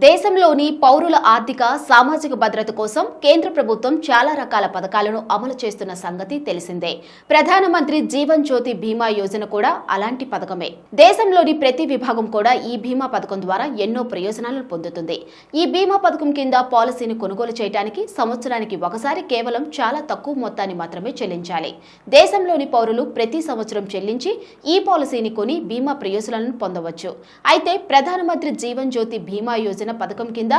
దేశంలోని పౌరుల ఆర్థిక సామాజిక భద్రత కోసం కేంద్ర ప్రభుత్వం చాలా రకాల పథకాలను అమలు చేస్తున్న సంగతి తెలిసిందే. ప్రధానమంత్రి జీవన్ జ్యోతి బీమా యోజన కూడా అలాంటి పథకమే. దేశంలోని ప్రతి విభాగం కూడా ఈ బీమా పథకం ద్వారా ఎన్నో ప్రయోజనాలను పొందుతుంది. ఈ బీమా పథకం కింద పాలసీని కొనుగోలు చేయడానికి సంవత్సరానికి ఒకసారి కేవలం చాలా తక్కువ మొత్తాన్ని మాత్రమే చెల్లించాలి. దేశంలోని పౌరులు ప్రతి సంవత్సరం చెల్లించి ఈ పాలసీని కొని బీమా ప్రయోజనాలను పొందవచ్చు. అయితే ప్రధానమంత్రి జీవన్ జ్యోతి బీమా యోజన పథకం కింద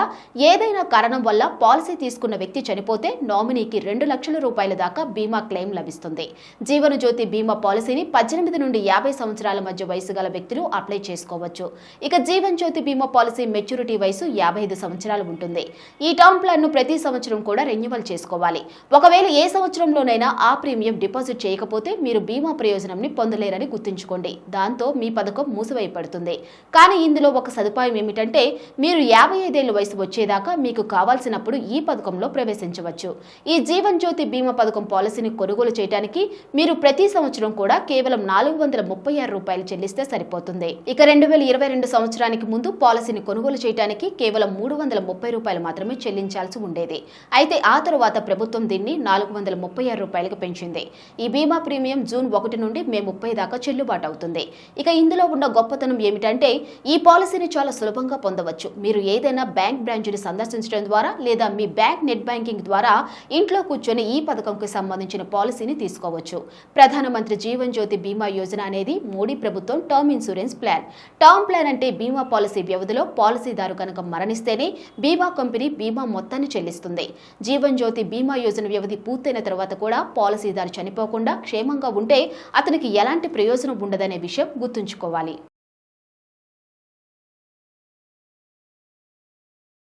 ఏదైనా కారణం వల్ల పాలసీ తీసుకున్న వ్యక్తి చనిపోతే నామినీకి 2 లక్షల రూపాయల దాకా బీమా క్లెయిమ్ లభిస్తుంది. జీవన జ్యోతి బీమా పాలసీని 18 నుండి 50 సంవత్సరాల మధ్య వయసు గల వ్యక్తులు అప్లై చేసుకోవచ్చు. ఇక జీవన్ జ్యోతి బీమా పాలసీ మెచ్యూరిటీ వయసు 55 సంవత్సరాలు ఉంటుంది. ఈ టర్మ్ ప్లాన్ ను ప్రతి సంవత్సరం కూడా రెన్యువల్ చేసుకోవాలి. ఒకవేళ ఏ సంవత్సరంలోనైనా ఆ ప్రీమియం డిపాజిట్ చేయకపోతే మీరు బీమా ప్రయోజనంని పొందలేరని గుర్తుంచుకోండి. దాంతో మీ పథకం మూసివేయబడుతుంది. కానీ ఇందులో ఒక సదుపాయం ఏమిటంటే మీరు 55 ఏళ్ల వయసు వచ్చేదాకా మీకు కావాల్సినప్పుడు ఈ పథకంలో ప్రవేశించవచ్చు. ఈ జీవన్ జ్యోతి బీమా పథకం పాలసీని కొనుగోలు చేయడానికి మీరు ప్రతి సంవత్సరం కూడా కేవలం 436 రూపాయలు చెల్లిస్తే సరిపోతుంది. ఇక 2022 సంవత్సరానికి ముందు పాలసీని కొనుగోలు చేయడానికి కేవలం 330 రూపాయలు మాత్రమే చెల్లించాల్సి ఉండేది. అయితే ఆ తర్వాత ప్రభుత్వం దీన్ని 436 రూపాయలకు పెంచింది. ఈ బీమా ప్రీమియం జూన్ 1 నుండి మే 30 దాకా చెల్లుబాటు అవుతుంది. ఇక ఇందులో ఉన్న గొప్పతనం ఏమిటంటే ఈ పాలసీని చాలా సులభంగా పొందవచ్చు. మీరు ఏదైనా బ్యాంక్ బ్రాంచ్ని సందర్శించడం ద్వారా లేదా మీ బ్యాంక్ నెట్ బ్యాంకింగ్ ద్వారా ఇంట్లో కూర్చొని ఈ పథకంకు సంబంధించిన పాలసీని తీసుకోవచ్చు. ప్రధానమంత్రి జీవన్ జ్యోతి బీమా యోజన అనేది మోడీ ప్రభుత్వం term insurance plan. Term plan అంటే బీమా పాలసీ వ్యవధిలో పాలసీదారు కనుక మరణిస్తేనే బీమా కంపెనీ బీమా మొత్తాన్ని చెల్లిస్తుంది. జీవన్ జ్యోతి బీమా యోజన వ్యవధి పూర్తయిన తర్వాత కూడా పాలసీదారు చనిపోకుండా క్షేమంగా ఉంటే అతనికి ఎలాంటి ప్రయోజనం ఉండదనే విషయం గుర్తుంచుకోవాలి.